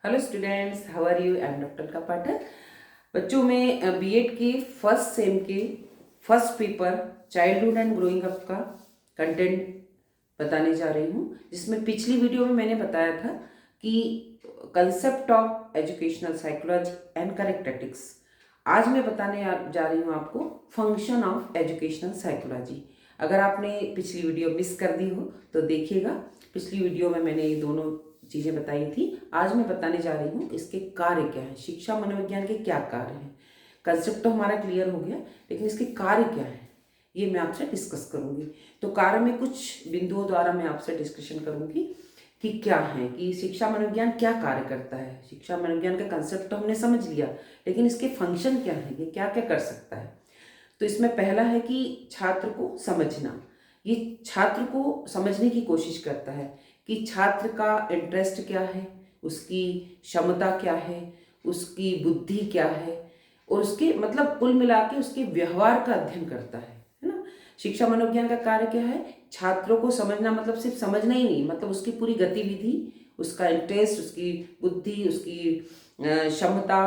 Hello students, how are you? I am doctor K Pathak. बच्चों में BEd के first sem के first paper childhood and growing up का content बताने जा रही हूँ, जिसमें पिछली वीडियो में मैंने बताया था कि concept of educational psychology and correct. आज मैं बताने जा रही हूँ आपको फंक्शन ऑफ एजुकेशनल साइकोलॉजी। अगर आपने पिछली वीडियो मिस कर दी हो तो देखिएगा। पिछली वीडियो में मैंने ये दोनों चीज़ें बताई थी। आज मैं बताने जा रही हूँ इसके कार्य क्या है, शिक्षा मनोविज्ञान के क्या कार्य हैं। कंसेप्ट तो हमारा क्लियर हो गया, लेकिन इसके कार्य क्या है ये मैं आपसे डिस्कस करूँगी। तो कार्य में कुछ बिंदुओं द्वारा मैं आपसे डिस्कशन करूँगी कि क्या है, कि शिक्षा मनोविज्ञान क्या कार्य करता है। शिक्षा मनोविज्ञान का कंसेप्ट तो हमने समझ लिया, लेकिन इसके फंक्शन क्या है, ये क्या क्या कर सकता है। तो इसमें पहला है कि छात्र को समझना। ये छात्र को समझने की कोशिश करता है कि छात्र का इंटरेस्ट क्या है, उसकी क्षमता क्या है, उसकी बुद्धि क्या है, और उसके मतलब कुल मिला के उसके व्यवहार का अध्ययन करता है ना। शिक्षा मनोविज्ञान का कार्य क्या है? छात्रों को समझना, मतलब सिर्फ समझना ही नहीं, मतलब उसकी पूरी गतिविधि, उसका इंटरेस्ट, उसकी बुद्धि, उसकी क्षमता,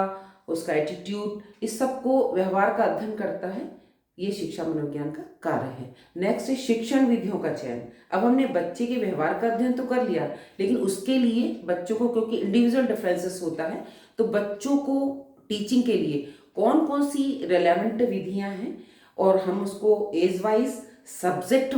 उसका एटीट्यूड, इस सब को व्यवहार का अध्ययन करता है। ये शिक्षा मनोविज्ञान का कार्य है। नेक्स्ट है शिक्षण विधियों का चयन। अब हमने बच्चे के व्यवहार का अध्ययन तो कर लिया, लेकिन उसके लिए बच्चों को, क्योंकि इंडिविजुअल डिफरेंसेस होता है, तो बच्चों को टीचिंग के लिए कौन कौन सी रेलेवेंट विधियां हैं, और हम उसको एज वाइज, सब्जेक्ट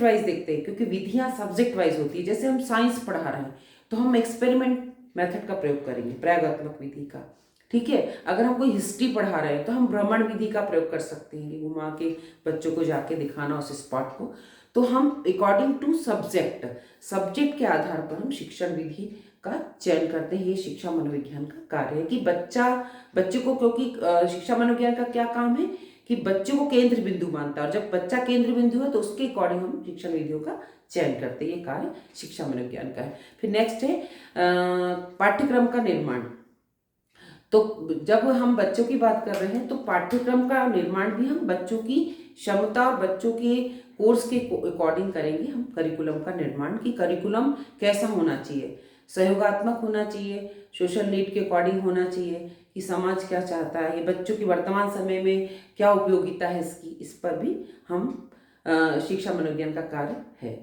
वाइज देखते हैं, क्योंकि विधियां सब्जेक्ट वाइज होती है। जैसे हम साइंस पढ़ा रहे हैं तो हम एक्सपेरिमेंट मेथड का प्रयोग करेंगे, प्रयोगात्मक विधि का। ठीक है। अगर हम कोई हिस्ट्री पढ़ा रहे हैं तो हम भ्रमण विधि का प्रयोग कर सकते हैं, कि घुमा के बच्चों को जाके दिखाना उस स्पॉट को। तो हम अकॉर्डिंग टू सब्जेक्ट के आधार पर हम शिक्षण विधि का चयन करते हैं। ये शिक्षा मनोविज्ञान का कार्य है कि बच्चे को, क्योंकि शिक्षा मनोविज्ञान का क्या काम है कि बच्चों को केंद्र बिंदु मानता है, और जब बच्चा केंद्र बिंदु है तो उसके अकॉर्डिंग हम शिक्षण विधियों का चयन करते हैं। ये कार्य शिक्षा मनोविज्ञान का है। फिर नेक्स्ट है पाठ्यक्रम का निर्माण। तो जब हम बच्चों की बात कर रहे हैं तो पाठ्यक्रम का निर्माण भी हम बच्चों की क्षमता और बच्चों के कोर्स के अकॉर्डिंग करेंगे। हम करिकुलम का निर्माण, की करिकुलम कैसा होना चाहिए, सहयोगात्मक होना चाहिए, सोशल नीड के अकॉर्डिंग होना चाहिए, कि समाज क्या चाहता है, ये बच्चों की वर्तमान समय में क्या उपयोगिता है इसकी, इस पर भी हम शिक्षा मनोविज्ञान का कार्य है।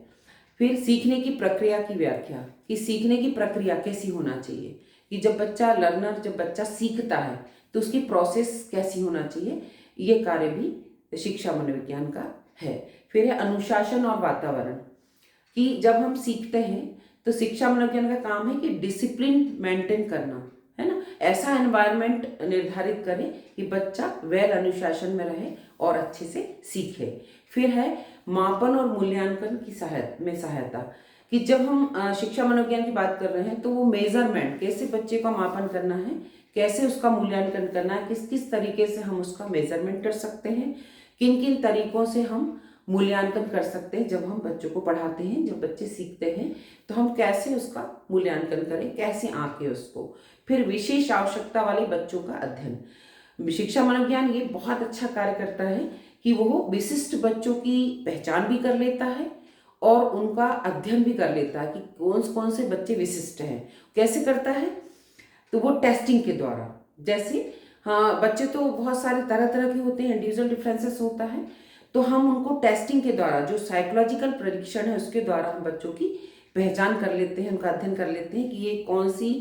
फिर सीखने की प्रक्रिया की व्याख्या, कि सीखने की प्रक्रिया कैसी होना चाहिए, कि जब बच्चा सीखता है तो उसकी प्रोसेस कैसी होना चाहिए, ये कार्य भी शिक्षा मनोविज्ञान का है। फिर है अनुशासन और वातावरण, कि जब हम सीखते हैं तो शिक्षा मनोविज्ञान का काम है कि डिसिप्लिन मेंटेन करना, है ना। ऐसा एनवायरनमेंट निर्धारित करें कि बच्चा वेल अनुशासन में रहे और अच्छे से सीखे। फिर है मापन और मूल्यांकन की सहायता, कि जब हम शिक्षा मनोविज्ञान की बात कर रहे हैं तो वो मेजरमेंट, कैसे बच्चे का मापन करना है, कैसे उसका मूल्यांकन करना है, किस किस तरीके से हम उसका मेजरमेंट कर सकते हैं, किन किन तरीकों से हम मूल्यांकन कर सकते हैं। जब हम बच्चों को पढ़ाते हैं, जब बच्चे सीखते हैं, तो हम कैसे उसका मूल्यांकन करें, कैसे आंकें उसको। फिर विशेष आवश्यकता वाले बच्चों का अध्ययन। शिक्षा मनोविज्ञान ये बहुत अच्छा कार्य करता है कि वो विशिष्ट बच्चों की पहचान भी कर लेता है और उनका अध्ययन भी कर लेता है कि कौन कौन से बच्चे विशिष्ट हैं। कैसे करता है? तो वो टेस्टिंग के द्वारा। जैसे हाँ, बच्चे तो बहुत सारे तरह तरह के होते हैं, इंडिविजुअल डिफरेंसेस होता है, तो हम उनको टेस्टिंग के द्वारा, जो साइकोलॉजिकल परीक्षण है उसके द्वारा हम बच्चों की पहचान कर लेते हैं, उनका अध्ययन कर लेते हैं कि ये कौन सी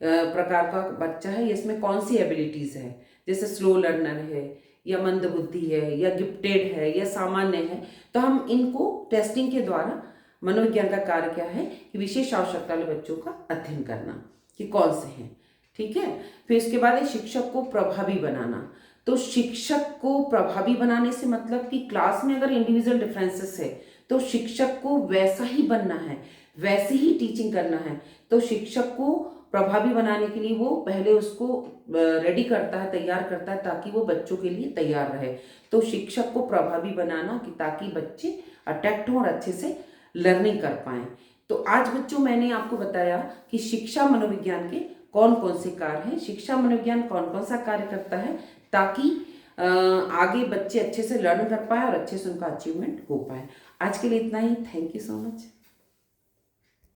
प्रकार का बच्चा है, इसमें कौन सी एबिलिटीज़ है। जैसे स्लो लर्नर है, या मंद बुद्धि है, या गिफ्टेड है, या सामान्य है। तो हम इनको टेस्टिंग के द्वारा, मनोविज्ञान का कार्य क्या है कि विशेष आवश्यकता वाले बच्चों का अध्ययन करना कि कौन से हैं। ठीक है। फिर इसके बाद है शिक्षक को प्रभावी बनाना। तो शिक्षक को प्रभावी बनाने से मतलब कि क्लास में अगर इंडिविजुअल डिफरेंसेस है तो शिक्षक को वैसा ही बनना है, वैसे ही टीचिंग करना है। तो शिक्षक को प्रभावी बनाने के लिए वो पहले उसको रेडी करता है, तैयार करता है, ताकि वो बच्चों के लिए तैयार रहे। तो शिक्षक को प्रभावी बनाना कि ताकि बच्चे अट्रैक्ट हों और अच्छे से लर्निंग कर पाएं। तो आज बच्चों मैंने आपको बताया कि शिक्षा मनोविज्ञान के कौन कौन से कार्य हैं, शिक्षा मनोविज्ञान कौन कौन सा कार्य करता है, ताकि आगे बच्चे अच्छे से लर्न कर पाए और अच्छे से उनका अचीवमेंट हो पाए। आज के लिए इतना ही। Thank you so much.